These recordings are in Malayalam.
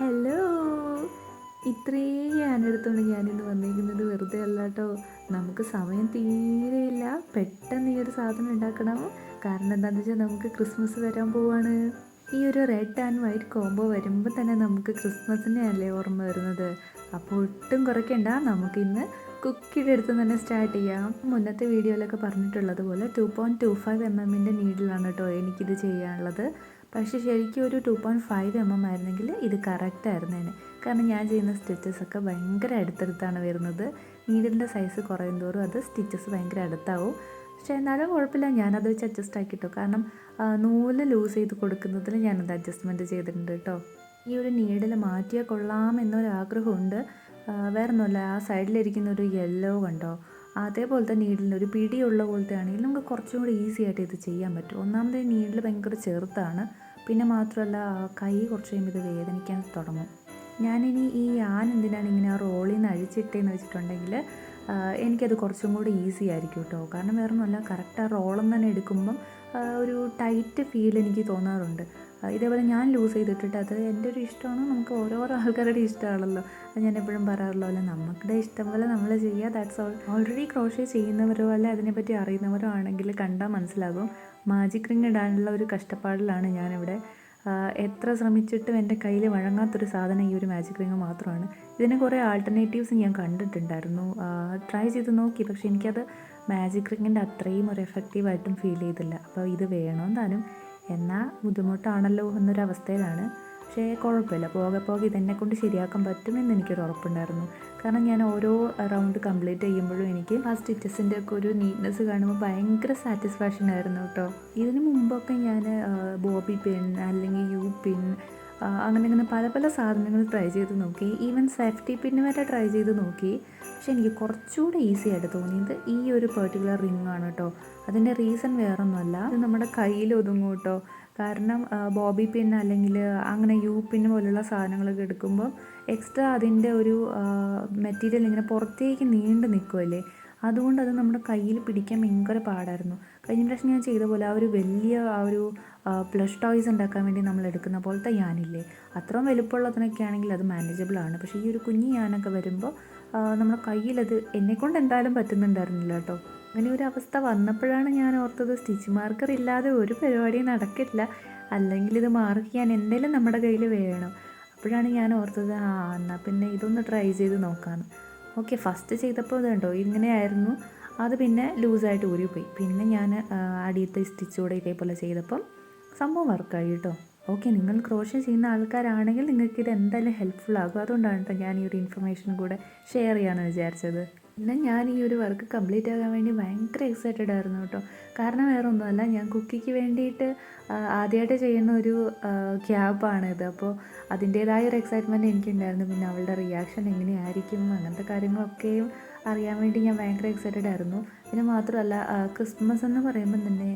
ഹലോ. ഇത്രയും ഞാനെടുത്തോണ്ട് ഞാനിന്ന് വന്നിരിക്കുന്നത് വെറുതെ അല്ല കേട്ടോ. നമുക്ക് സമയം തീരെയില്ല. പെട്ടെന്ന് ഈ ഒരു സാധനം ഉണ്ടാക്കണം. കാരണം എന്താണെന്ന് വെച്ചാൽ നമുക്ക് ക്രിസ്മസ് വരാൻ പോവാണ്. ഈ ഒരു റെഡ് ആൻഡ് വൈറ്റ് കോംബോ വരുമ്പോൾ തന്നെ നമുക്ക് ക്രിസ്മസിനെ അല്ലേ ഓർമ്മ വരുന്നത്. അപ്പോൾ ഒട്ടും കുറയ്ക്കണ്ട, നമുക്കിന്ന് കുക്കിയുടെ അടുത്ത് തന്നെ സ്റ്റാർട്ട് ചെയ്യാം. മുന്നത്തെ വീഡിയോയിലൊക്കെ പറഞ്ഞിട്ടുള്ളത് പോലെ 2.25 mm നീഡിലാണ് കേട്ടോ എനിക്കിത് ചെയ്യാനുള്ളത്. പക്ഷേ ശരിക്കും ഒരു 2.5 mm ആയിരുന്നെങ്കിൽ ഇത് കറക്റ്റായിരുന്നേനെ. കാരണം ഞാൻ ചെയ്യുന്ന സ്റ്റിച്ചസൊക്കെ ഭയങ്കര അടുത്തടുത്താണ് വരുന്നത്. നീഡിലിൻ്റെ സൈസ് കുറയും തോറും അത് സ്റ്റിച്ചസ് ഭയങ്കര അടുത്താവും. പക്ഷേ എന്നാലും കുഴപ്പമില്ല, ഞാനത് വെച്ച് അഡ്ജസ്റ്റ് ആക്കിട്ടോ. കാരണം നൂല് ലൂസ് ചെയ്ത് കൊടുക്കുന്നതിൽ ഞാനത് അഡ്ജസ്റ്റ്മെൻറ്റ് ചെയ്തിട്ടുണ്ട് കേട്ടോ. ഈ ഒരു നീഡിൽ മാറ്റിയാൽ കൊള്ളാമെന്നൊരാഗ്രഹമുണ്ട്. വേറെ ഒന്നുമല്ല, ആ സൈഡിലിരിക്കുന്ന ഒരു യെല്ലോ കണ്ടോ, അതേപോലത്തെ നീഡിലിന് ഒരു പിടിയുള്ള പോലത്തെ ആണെങ്കിൽ നമുക്ക് കുറച്ചും കൂടി ഈസി ആയിട്ട് ഇത് ചെയ്യാൻ പറ്റും. ഒന്നാമത് നീഡിൽ ഭയങ്കര ചെറുതാണ്. പിന്നെ മാത്രമല്ല കൈ കുറച്ച് കഴിയുമ്പോൾ ഇത് വേദനിക്കാൻ തുടങ്ങും. ഞാനിനി ഈ എന്തിനാണ് ഇങ്ങനെ ആ റോളിൽ നിന്ന് അഴിച്ചിട്ടേന്ന് വെച്ചിട്ടുണ്ടെങ്കിൽ എനിക്കത് കുറച്ചും കൂടി ഈസി ആയിരിക്കും കേട്ടോ. കാരണം വേറെ ഒന്നുമല്ല, കറക്റ്റ് ആ റോളിൽ നിന്ന് തന്നെ എടുക്കുമ്പം ഒരു ടൈറ്റ് ഫീൽ എനിക്ക് തോന്നാറുണ്ട്. ഇതേപോലെ ഞാൻ ലൂസ് ചെയ്തിട്ടിട്ട് അത് എൻ്റെ ഒരു ഇഷ്ടമാണ്. നമുക്ക് ഓരോരോ ആൾക്കാരുടെ ഇഷ്ടമാണല്ലോ. അത് ഞാൻ എപ്പോഴും പറയാറുള്ള പോലെ നമ്മുടെ ഇഷ്ടം പോലെ നമ്മൾ ചെയ്യുക, ദാറ്റ്സ് ഓൾ. ഓൾറെഡി ക്രോഷേ ചെയ്യുന്നവരോ അല്ല അതിനെപ്പറ്റി അറിയുന്നവരോ ആണെങ്കിൽ കണ്ടാൽ മനസ്സിലാകും. മാജിക് റിങ് ഇടാനുള്ള ഒരു കഷ്ടപ്പാടിലാണ് ഞാനിവിടെ. എത്ര ശ്രമിച്ചിട്ടും എൻ്റെ കയ്യിൽ വഴങ്ങാത്തൊരു സാധനം ഈ ഒരു മാജിക് റിങ് മാത്രമാണ്. ഇതിന് കുറേ ആൾട്ടർനേറ്റീവ്സ് ഞാൻ കണ്ടിട്ടുണ്ടായിരുന്നു, ട്രൈ ചെയ്ത് നോക്കി. പക്ഷേ എനിക്കത് മാജിക് റിങ്ങിൻ്റെ അത്രയും ഒരു എഫക്റ്റീവായിട്ടും ഫീൽ ചെയ്തില്ല. അപ്പോൾ ഇത് വേണം താനും, എന്നാൽ ബുദ്ധിമുട്ടാണല്ലോ എന്നൊരവസ്ഥയിലാണ്. പക്ഷേ കുഴപ്പമില്ല, പോകെ പോകെ ഇതെന്നെക്കൊണ്ട് ശരിയാക്കാൻ പറ്റുമെന്ന് എനിക്കൊരു ഉറപ്പുണ്ടായിരുന്നു. കാരണം ഞാൻ ഓരോ റൗണ്ട് കംപ്ലീറ്റ് ചെയ്യുമ്പോഴും എനിക്ക് ആ സ്റ്റിച്ചസിൻ്റെ ഒക്കെ ഒരു നീറ്റ്നെസ് കാണുമ്പോൾ ഭയങ്കര സാറ്റിസ്ഫാക്ഷൻ ആയിരുന്നു കേട്ടോ. ഇതിന് മുമ്പൊക്കെ ഞാൻ ബോബി പിൻ അല്ലെങ്കിൽ യു പിൻ അങ്ങനെ പല പല സാധനങ്ങൾ ട്രൈ ചെയ്ത് നോക്കി. ഈവൻ സേഫ്റ്റി പിന്ന് വരെ ട്രൈ ചെയ്ത് നോക്കി. പക്ഷെ എനിക്ക് കുറച്ചുകൂടെ ഈസി ആയിട്ട് തോന്നിയത് ഈ ഒരു പെർട്ടിക്കുലർ റിങ് ആണ് കേട്ടോ. അതിൻ്റെ റീസൺ വേറൊന്നുമല്ല, ഇത് നമ്മുടെ കയ്യിൽ ഒതുങ്ങും കേട്ടോ. കാരണം ബോബി പിൻ അല്ലെങ്കിൽ അങ്ങനെ യു പിൻ പോലുള്ള സാധനങ്ങളൊക്കെ എടുക്കുമ്പോൾ എക്സ്ട്രാ അതിൻ്റെ ഒരു മെറ്റീരിയൽ ഇങ്ങനെ പുറത്തേക്ക് നീണ്ടു നിൽക്കുമല്ലേ, അതുകൊണ്ട് അത് നമ്മുടെ കയ്യിൽ പിടിക്കാൻ ഭയങ്കര പാടായിരുന്നു. കഴിഞ്ഞ പ്രാവശ്യം ഞാൻ ചെയ്ത പോലെ ആ ഒരു പ്ലഷ് ടോയ്സ് ഉണ്ടാക്കാൻ വേണ്ടി നമ്മൾ എടുക്കുന്ന പോലത്തെ യാനില്ലേ, അത്രയും വലുപ്പമുള്ളതിനൊക്കെ ആണെങ്കിൽ അത് മാനേജബിളാണ്. പക്ഷേ ഈ ഒരു കുഞ്ഞു യാനൊക്കെ വരുമ്പോൾ നമ്മുടെ കയ്യിലത് എന്നെക്കൊണ്ട് എന്തായാലും പറ്റുന്നുണ്ടായിരുന്നില്ല കേട്ടോ. അങ്ങനെ ഒരു അവസ്ഥ വന്നപ്പോഴാണ് ഞാൻ ഓർത്തത് സ്റ്റിച്ച് മാർക്കർ ഇല്ലാതെ ഒരു പരിപാടിയും നടക്കില്ല, അല്ലെങ്കിൽ ഇത് മാർക്ക് ചെയ്യാൻ എന്തെങ്കിലും നമ്മുടെ കയ്യിൽ വേണം. അപ്പോഴാണ് ഞാൻ ഓർത്തത് എന്നാൽ പിന്നെ ഇതൊന്ന് ട്രൈ ചെയ്ത് നോക്കാമെന്ന്. ഓക്കെ, ഫസ്റ്റ് ചെയ്തപ്പോൾ ഇത് കണ്ടോ ഇങ്ങനെയായിരുന്നു. അത് പിന്നെ ലൂസായിട്ട് ഊരിപ്പോയി. പിന്നെ ഞാൻ അടിയത്തെ സ്റ്റിച്ചോടെ ഇതേപോലെ ചെയ്തപ്പം സംഭവം വർക്കായി കേട്ടോ. ഓക്കെ, നിങ്ങൾ ക്രോഷ്യ ചെയ്യുന്ന ആൾക്കാരാണെങ്കിൽ നിങ്ങൾക്ക് ഇത് എന്തായാലും ഹെൽപ്ഫുൾ ആകും. അതുകൊണ്ടാണ് കേട്ടോ ഞാൻ ഈ ഒരു ഇൻഫർമേഷൻ കൂടെ ഷെയർ ചെയ്യാമെന്ന് വിചാരിച്ചത്. പിന്നെ ഞാൻ ഈ ഒരു വർക്ക് കംപ്ലീറ്റ് ആകാൻ വേണ്ടി ഭയങ്കര എക്സൈറ്റഡ് ആയിരുന്നു കേട്ടോ. കാരണം വേറെ ഒന്നുമല്ല, ഞാൻ കുക്കിക്ക് വേണ്ടിയിട്ട് ആദ്യമായിട്ട് ചെയ്യുന്ന ഒരു ക്യാബാണിത്. അപ്പോൾ അതിൻ്റേതായ ഒരു എക്സൈറ്റ്മെൻറ്റ് എനിക്കുണ്ടായിരുന്നു. പിന്നെ അവളുടെ റിയാക്ഷൻ എങ്ങനെയായിരിക്കും അങ്ങനത്തെ കാര്യങ്ങളൊക്കെയും അറിയാൻ വേണ്ടി ഞാൻ ഭയങ്കര എക്സൈറ്റഡ് ആയിരുന്നു. പിന്നെ മാത്രമല്ല ക്രിസ്മസ് എന്ന് പറയുമ്പോൾ തന്നെ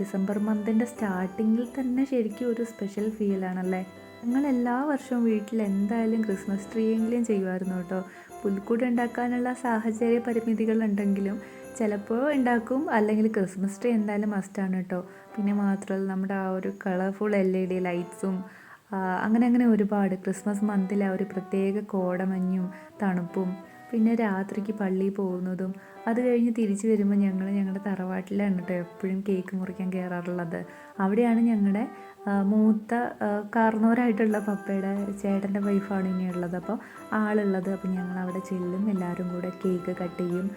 ഡിസംബർ മന്തിൻ്റെ സ്റ്റാർട്ടിങ്ങിൽ തന്നെ ശരിക്കും ഒരു സ്പെഷ്യൽ ഫീലാണല്ലേ. ഞങ്ങൾ എല്ലാ വർഷവും വീട്ടിൽ എന്തായാലും ക്രിസ്മസ് ട്രീ എങ്കിലും ചെയ്യുമായിരുന്നു കേട്ടോ. പുൽക്കൂട് ഉണ്ടാക്കാനുള്ള സാഹചര്യ പരിമിതികളുണ്ടെങ്കിലും ചിലപ്പോൾ ഉണ്ടാക്കും, അല്ലെങ്കിൽ ക്രിസ്മസ് ട്രീ എന്തായാലും മസ്റ്റാണ് കേട്ടോ. പിന്നെ മാത്രമല്ല നമ്മുടെ ആ ഒരു കളർഫുൾ LED ലൈറ്റ്സും അങ്ങനെ ഒരുപാട് ക്രിസ്മസ് മന്തിലെ ആ ഒരു പ്രത്യേക കോടമഞ്ഞും തണുപ്പും, പിന്നെ രാത്രിക്ക് പള്ളിയിൽ പോകുന്നതും, അത് കഴിഞ്ഞ് തിരിച്ച് വരുമ്പോൾ ഞങ്ങൾ ഞങ്ങളുടെ തറവാട്ടിലാണ് കേട്ടോ എപ്പോഴും കേക്ക് മുറിക്കാൻ കയറാറുള്ളത്. അവിടെയാണ് ഞങ്ങളുടെ മൂത്ത കാർന്നോരായിട്ടുള്ള പപ്പയുടെ ചേട്ടൻ്റെ വൈഫാണ് ഇനിയുള്ളത്, അപ്പോൾ ആളുള്ളത്. അപ്പോൾ ഞങ്ങൾ അവിടെ ചെല്ലും, എല്ലാവരും കൂടെ കേക്ക് കട്ട് ചെയ്യും,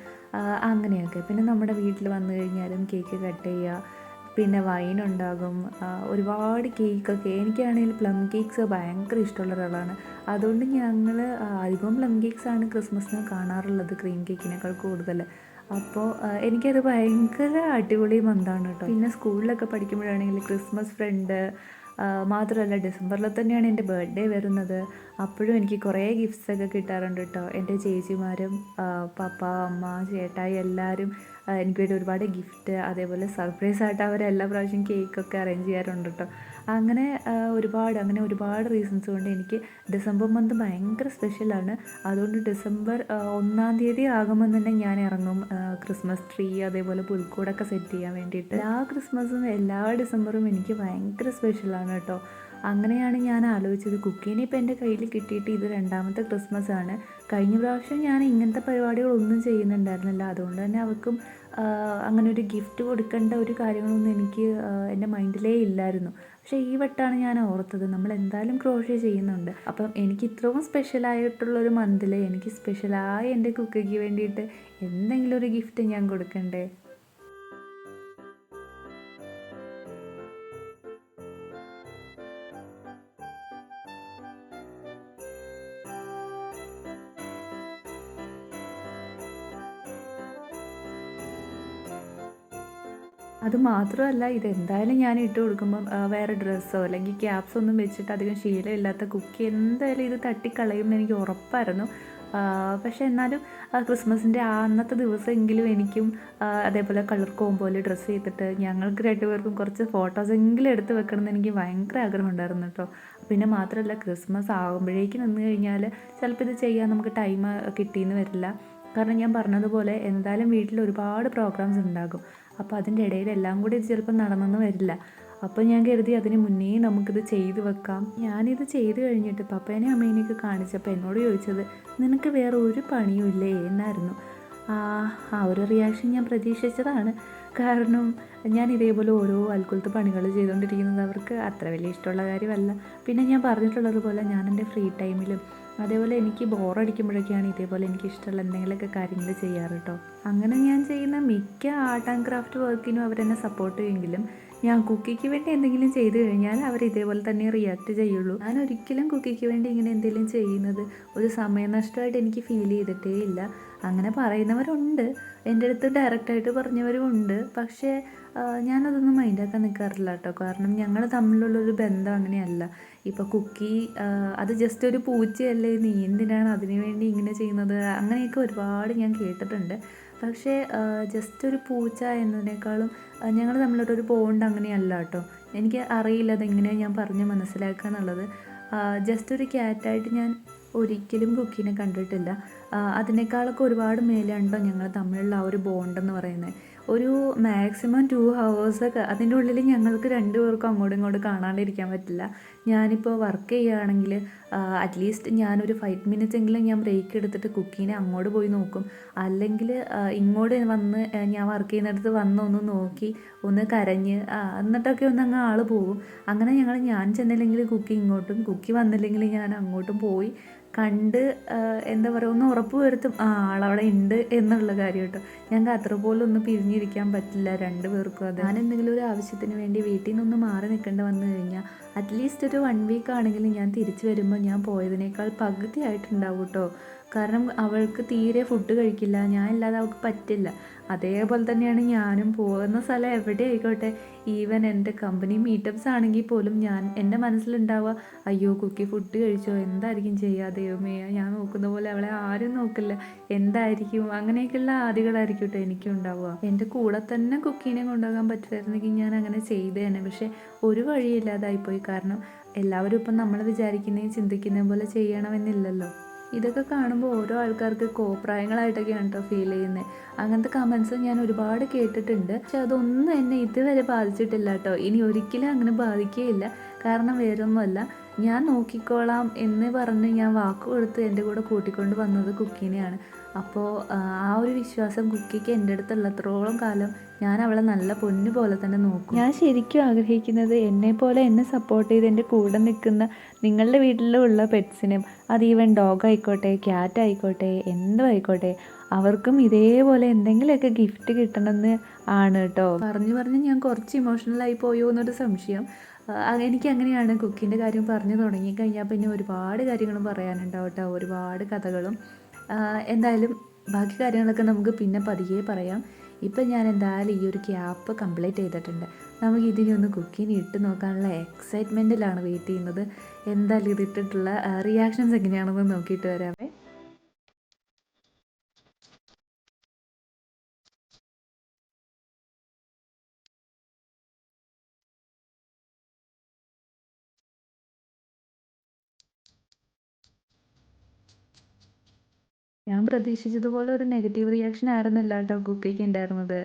അങ്ങനെയൊക്കെ. പിന്നെ നമ്മുടെ വീട്ടിൽ വന്നു കഴിഞ്ഞാലും കേക്ക് കട്ട് ചെയ്യുക, പിന്നെ വൈൻ ഉണ്ടാകും, ഒരുപാട് കേക്കൊക്കെ. എനിക്കാണെങ്കിൽ പ്ലം കേക്ക്സ് ഭയങ്കര ഇഷ്ടമുള്ള ഒരാളാണ്. അതുകൊണ്ട് ഞങ്ങൾ അധികവും പ്ലം കേക്ക്സാണ് ക്രിസ്മസിന് കാണാറുള്ളത്, ക്രീം കേക്കിനേക്കാൾ കൂടുതൽ. അപ്പോൾ എനിക്കത് ഭയങ്കര അടിപൊളി മന്താണ് കേട്ടോ. പിന്നെ സ്കൂളിലൊക്കെ പഠിക്കുമ്പോഴാണെങ്കിൽ ക്രിസ്മസ് ഫ്രണ്ട്, മാത്രമല്ല ഡിസംബറിൽ തന്നെയാണ് എൻ്റെ ബർത്ത്ഡേ വരുന്നത്. അപ്പോഴും എനിക്ക് കുറേ ഗിഫ്റ്റ്സൊക്കെ കിട്ടാറുണ്ട് കേട്ടോ. എൻ്റെ ചേച്ചിമാരും പപ്പ അമ്മ ചേട്ടായി എല്ലാവരും എനിക്ക് വേണ്ടി ഒരുപാട് ഗിഫ്റ്റ്, അതേപോലെ സർപ്രൈസായിട്ട് അവരെല്ലാ പ്രാവശ്യം കേക്കൊക്കെ അറേഞ്ച് ചെയ്യാറുണ്ട് കേട്ടോ. അങ്ങനെ ഒരുപാട് റീസൺസ് കൊണ്ട് എനിക്ക് ഡിസംബർ മന്ത് ഭയങ്കര സ്പെഷ്യലാണ്. അതുകൊണ്ട് ഡിസംബർ 1-ാം തീയതി ആകുമ്പോൾ തന്നെ ഞാൻ ഇറങ്ങും ക്രിസ്മസ് ട്രീ അതേപോലെ പുൽക്കൂടൊക്കെ സെറ്റ് ചെയ്യാൻ വേണ്ടിയിട്ട്. എല്ലാ ക്രിസ്മസും എല്ലാ ഡിസംബറും എനിക്ക് ഭയങ്കര സ്പെഷ്യലാണ് കേട്ടോ. അങ്ങനെയാണ് ഞാൻ ആലോചിച്ചത് കുക്കീനെ ഇപ്പോൾ എൻ്റെ കയ്യിൽ കിട്ടിയിട്ട് ഇത് രണ്ടാമത്തെ ക്രിസ്മസ് ആണ്. കഴിഞ്ഞ പ്രാവശ്യം ഞാൻ ഇങ്ങനത്തെ പരിപാടികളൊന്നും ചെയ്യുന്നുണ്ടായിരുന്നില്ല. അതുകൊണ്ട് തന്നെ അവർക്കും അങ്ങനെ ഒരു ഗിഫ്റ്റ് കൊടുക്കേണ്ട ഒരു കാര്യങ്ങളൊന്നും എനിക്ക് എൻ്റെ മൈൻഡിലേ ഇല്ലായിരുന്നു. പക്ഷേ ഈ വട്ടമാണ് ഞാൻ ഓർത്തത് നമ്മൾ എന്തായാലും ക്രോഷ്യ ചെയ്യുന്നുണ്ട്. അപ്പം എനിക്ക് ഇത്രയും സ്പെഷ്യലായിട്ടുള്ളൊരു മന്തിൽ എനിക്ക് സ്പെഷ്യലായി എൻ്റെ കുക്കിക്ക് വേണ്ടിയിട്ട് എന്തെങ്കിലും ഒരു ഗിഫ്റ്റ് ഞാൻ കൊടുക്കണ്ടേ. അത് മാത്രമല്ല ഇതെന്തായാലും ഞാൻ ഇട്ട് കൊടുക്കുമ്പം വേറെ ഡ്രസ്സോ അല്ലെങ്കിൽ ക്യാപ്സോ ഒന്നും വെച്ചിട്ട് അധികം ശീലമില്ലാത്ത കുക്കി എന്തായാലും ഇത് തട്ടിക്കളയും എന്ന് എനിക്ക് ഉറപ്പായിരുന്നു. പക്ഷേ എന്നാലും ക്രിസ്മസിൻ്റെ അന്നത്തെ ദിവസമെങ്കിലും എനിക്കും അതേപോലെ കളർ കോംബോയിൽ ഡ്രസ്സ് ചെയ്തിട്ട് ഞങ്ങൾക്ക് രണ്ടുപേർക്കും കുറച്ച് ഫോട്ടോസെങ്കിലും എടുത്ത് വെക്കണം എന്ന് എനിക്ക് ഭയങ്കര ആഗ്രഹം ഉണ്ടായിരുന്നു കേട്ടോ. പിന്നെ മാത്രമല്ല ക്രിസ്മസ് ആകുമ്പോഴേക്ക് നിന്ന് കഴിഞ്ഞാൽ ചിലപ്പോൾ ഇത് ചെയ്യാൻ നമുക്ക് ടൈം കിട്ടിയെന്ന് വരില്ല. കാരണം ഞാൻ പറഞ്ഞതുപോലെ എന്തായാലും വീട്ടിൽ ഒരുപാട് പ്രോഗ്രാംസ് ഉണ്ടാകും. അപ്പോൾ അതിൻ്റെ ഇടയിൽ എല്ലാം കൂടി ഇത് ചിലപ്പോൾ നടന്നെന്ന് വരില്ല. അപ്പോൾ ഞാൻ കരുതി അതിന് മുന്നേ നമുക്കിത് ചെയ്തു വെക്കാം. ഞാനിത് ചെയ്ത് കഴിഞ്ഞിട്ട് പപ്പേനെയും അമ്മേനെയൊക്കെ കാണിച്ചപ്പോൾ എന്നോട് ചോദിച്ചത് നിനക്ക് വേറെ ഒരു പണിയും ഇല്ലേ എന്നായിരുന്നു. ആ ഒരു റിയാക്ഷൻ ഞാൻ പ്രതീക്ഷിച്ചതാണ്. കാരണം ഞാൻ ഇതേപോലെ ഓരോ അൽക്കുലത്തെ പണികൾ ചെയ്തുകൊണ്ടിരിക്കുന്നത് അവർക്ക് അത്ര വലിയ ഇഷ്ടമുള്ള കാര്യമല്ല. പിന്നെ ഞാൻ പറഞ്ഞിട്ടുള്ളതുപോലെ ഞാൻ എൻ്റെ ഫ്രീ ടൈമിലും അതേപോലെ എനിക്ക് ബോറടിക്കുമ്പോഴൊക്കെയാണ് ഇതേപോലെ എനിക്ക് ഇഷ്ടമുള്ള എന്തെങ്കിലുമൊക്കെ കാര്യങ്ങൾ ചെയ്യാറ് കേട്ടോ. അങ്ങനെ ഞാൻ ചെയ്യുന്ന മിക്ക ആർട്ട് ആൻഡ് ക്രാഫ്റ്റ് വർക്കിനും അവരെന്നെ സപ്പോർട്ട് ചെയ്യുമെങ്കിലും ഞാൻ കുക്കിക്ക് വേണ്ടി എന്തെങ്കിലും ചെയ്തു കഴിഞ്ഞാൽ അവർ ഇതേപോലെ തന്നെ റിയാക്ട് ചെയ്യുള്ളൂ. ഞാൻ ഒരിക്കലും കുക്കിക്ക് വേണ്ടി ഇങ്ങനെ എന്തെങ്കിലും ചെയ്യുന്നത് ഒരു സമയനഷ്ടമായിട്ട് എനിക്ക് ഫീൽ ചെയ്തിട്ടേ ഇല്ല. അങ്ങനെ പറയുന്നവരുണ്ട്, എൻ്റെ അടുത്ത് ഡയറക്റ്റായിട്ട് പറഞ്ഞവരും ഉണ്ട്. പക്ഷേ ഞാനതൊന്നും മൈൻഡാക്കാൻ നിൽക്കാറില്ല കേട്ടോ. കാരണം ഞങ്ങൾ തമ്മിലുള്ളൊരു ബന്ധം അങ്ങനെയല്ല. ഇപ്പോൾ കുക്കി അത് ജസ്റ്റ് ഒരു പൂച്ചയല്ലേ, നീ എന്തിനാണ് അതിനു വേണ്ടി ഇങ്ങനെ ചെയ്യുന്നത്, അങ്ങനെയൊക്കെ ഒരുപാട് ഞാൻ കേട്ടിട്ടുണ്ട്. പക്ഷേ ജസ്റ്റ് ഒരു പൂച്ച എന്നതിനേക്കാളും ഞങ്ങൾ തമ്മിലൊരു ബോണ്ട് അങ്ങനെയല്ല കേട്ടോ. എനിക്ക് അറിയില്ല അതെങ്ങനെയാണ് ഞാൻ പറഞ്ഞ് മനസ്സിലാക്കുക എന്നുള്ളത്. ജസ്റ്റ് ഒരു ക്യാറ്റായിട്ട് ഞാൻ ഒരിക്കലും കുക്കീനെ കണ്ടിട്ടില്ല. അതിനേക്കാളൊക്കെ ഒരുപാട് മേലെയുണ്ടോ ഞങ്ങൾ തമ്മിലുള്ള ആ ഒരു ബോണ്ടെന്ന് പറയുന്നത്. ഒരു മാക്സിമം 2 ഹവേഴ്സൊക്കെ അതിൻ്റെ ഉള്ളിൽ ഞങ്ങൾക്ക് രണ്ടുപേർക്കും അങ്ങോട്ടും ഇങ്ങോട്ടും കാണാണ്ടിരിക്കാൻ പറ്റില്ല. ഞാനിപ്പോൾ വർക്ക് ചെയ്യുകയാണെങ്കിൽ അറ്റ്ലീസ്റ്റ് ഞാനൊരു 5 മിനിറ്റ്സ് എങ്കിലും ഞാൻ ബ്രേക്ക് എടുത്തിട്ട് കുക്കീനെ അങ്ങോട്ട് പോയി നോക്കും. അല്ലെങ്കിൽ ഇങ്ങോട്ട് വന്ന് ഞാൻ വർക്ക് ചെയ്യുന്നിടത്ത് വന്ന് ഒന്ന് നോക്കി ഒന്ന് കരഞ്ഞ് എന്നിട്ടൊക്കെ ഒന്ന് അങ്ങ് ആൾ പോകും. അങ്ങനെ ഞാൻ ചെന്നില്ലെങ്കിൽ കുക്കി ഇങ്ങോട്ടും, കുക്കി വന്നില്ലെങ്കിൽ ഞാൻ അങ്ങോട്ടും പോയി കണ്ട് എന്താ പറയുക ഒന്ന് ഉറപ്പ് വരുത്തും ആളവിടെ ഉണ്ട് എന്നുള്ള കാര്യം കേട്ടോ. ഞങ്ങൾക്ക് അത്ര പോലും ഒന്ന് പിരിഞ്ഞിരിക്കാൻ പറ്റില്ല രണ്ടു പേർക്കും. അത് ഞാൻ എന്തെങ്കിലും ഒരു ആവശ്യത്തിന് വേണ്ടി വീട്ടിൽ നിന്നൊന്ന് മാറി നിൽക്കേണ്ടി വന്നു കഴിഞ്ഞാൽ അറ്റ്ലീസ്റ്റ് ഒരു 1 വീക്ക് ആണെങ്കിലും ഞാൻ തിരിച്ചു വരുമ്പോൾ ഞാൻ പോയതിനേക്കാൾ പകുതി ആയിട്ടുണ്ടാവും കേട്ടോ. കാരണം അവൾക്ക് തീരെ ഫുഡ് കഴിക്കില്ല, ഞാൻ ഇല്ലാതെ അവൾക്ക് പറ്റില്ല. അതേപോലെ തന്നെയാണ് ഞാനും പോകുന്ന സ്ഥലം എവിടെ ആയിക്കോട്ടെ, ഈവൻ എൻ്റെ കമ്പനി മീറ്റപ്സ് ആണെങ്കിൽ പോലും എൻ്റെ മനസ്സിലുണ്ടാവുക അയ്യോ കുക്കി ഫുഡ് കഴിച്ചോ, എന്തായിരിക്കും ചെയ്യുക, ദൈവമേ ഞാൻ നോക്കുന്ന പോലെ അവളെ ആരും നോക്കില്ല, എന്തായിരിക്കും, അങ്ങനെയൊക്കെയുള്ള ആദികളായിരിക്കും കേട്ടോ എനിക്കും ഉണ്ടാവുക. എൻ്റെ കൂടെ തന്നെ കുക്കീനെ കൊണ്ടുപോകാൻ പറ്റുമായിരുന്നെങ്കിൽ ഞാൻ അങ്ങനെ ചെയ്തേനെ. പക്ഷേ ഒരു വഴിയില്ലാതായിപ്പോയി. കാരണം എല്ലാവരും ഇപ്പം നമ്മൾ വിചാരിക്കുന്നതും ചിന്തിക്കുന്നതും പോലെ ചെയ്യണമെന്നില്ലല്ലോ. ഇതൊക്കെ കാണുമ്പോൾ ഓരോ ആൾക്കാർക്ക് കോപ്രായങ്ങളായിട്ടൊക്കെയാണ് കേട്ടോ ഫീൽ ചെയ്യുന്നത്. അങ്ങനത്തെ കമൻസ് ഞാൻ ഒരുപാട് കേട്ടിട്ടുണ്ട്. പക്ഷെ അതൊന്നും എന്നെ ഇതുവരെ ബാധിച്ചിട്ടില്ല കേട്ടോ. ഇനി ഒരിക്കലും അങ്ങനെ ബാധിക്കുകയില്ല. കാരണം വേറൊന്നുമല്ല, ഞാൻ നോക്കിക്കോളാം എന്ന് പറഞ്ഞ് ഞാൻ വാക്ക് കൊടുത്ത് എൻ്റെ കൂടെ കൂട്ടിക്കൊണ്ട് വന്നത് കുക്കീനെയാണ്. അപ്പോൾ ആ ഒരു വിശ്വാസം കുക്കിക്ക് എൻ്റെ അടുത്തുള്ളത്രത്തോളം കാലം ഞാൻ അവളെ നല്ല പൊന്നു പോലെ തന്നെ നോക്കും. ഞാൻ ശരിക്കും ആഗ്രഹിക്കുന്നത് എന്നെപ്പോലെ എന്നെ സപ്പോർട്ട് ചെയ്ത് എൻ്റെ കൂടെ നിൽക്കുന്ന നിങ്ങളുടെ വീട്ടിലുള്ള പെറ്റ്സിനും, അത് ഈവൻ ഡോഗ് ആയിക്കോട്ടെ, ക്യാറ്റ് ആയിക്കോട്ടെ, എന്തും ആയിക്കോട്ടെ, അവർക്കും ഇതേപോലെ എന്തെങ്കിലുമൊക്കെ ഗിഫ്റ്റ് കിട്ടണമെന്ന് ആണ് കേട്ടോ. പറഞ്ഞ് ഞാൻ കുറച്ച് ഇമോഷണലായി പോയോ എന്നൊരു സംശയം. എനിക്ക് അങ്ങനെയാണ്. കുക്കിൻ്റെ കാര്യം പറഞ്ഞു തുടങ്ങിക്കഴിഞ്ഞാൽ പിന്നെ ഒരുപാട് കാര്യങ്ങളും പറയാനുണ്ടാവും കേട്ടോ, ഒരുപാട് കഥകളും. എന്തായാലും ബാക്കി കാര്യങ്ങളൊക്കെ നമുക്ക് പിന്നെ പതിയെ പറയാം. ഇപ്പം ഞാൻ എന്തായാലും ഈ ഒരു ക്യാപ്പ് കംപ്ലീറ്റ് ചെയ്തിട്ടുണ്ട്. നമുക്ക് ഇതിനെ ഒന്ന് കുക്കിന് ഇട്ട് നോക്കാനുള്ള എക്സൈറ്റ്മെൻറ്റിലാണ് വെയിറ്റ് ചെയ്യുന്നത്. എന്തായാലും ഇതിട്ടിട്ടുള്ള റിയാക്ഷൻസ് എങ്ങനെയാണെന്ന് നോക്കിയിട്ട് വരാമേ. ഞാൻ പ്രതീക്ഷിച്ചതുപോലെ ഒരു നെഗറ്റീവ് റിയാക്ഷൻ ആയിരുന്നില്ല കേട്ടോ കുക്കിക്ക് ഉണ്ടായിരുന്നത്.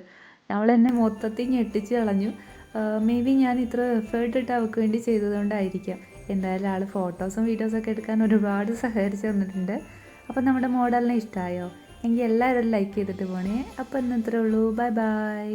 അവളെന്നെ മൊത്തത്തിൽ ഞെട്ടിച്ച് കളഞ്ഞു. മേ ബി ഞാൻ ഇത്ര എഫേർട്ട് ഇട്ട് അവൾക്ക് വേണ്ടി ചെയ്തതുകൊണ്ടായിരിക്കാം. എന്തായാലും ആൾ ഫോട്ടോസും വീഡിയോസൊക്കെ എടുക്കാൻ ഒരുപാട് സഹകരിച്ച് തന്നിട്ടുണ്ട്. അപ്പോൾ നമ്മുടെ മോഡലിനെ ഇഷ്ടമായോ? എങ്കിൽ എല്ലാവരും ലൈക്ക് ചെയ്തിട്ട് പോണേ. അപ്പോൾ ഇന്ന് ഇത്രേ ഉള്ളൂ. Bye bye.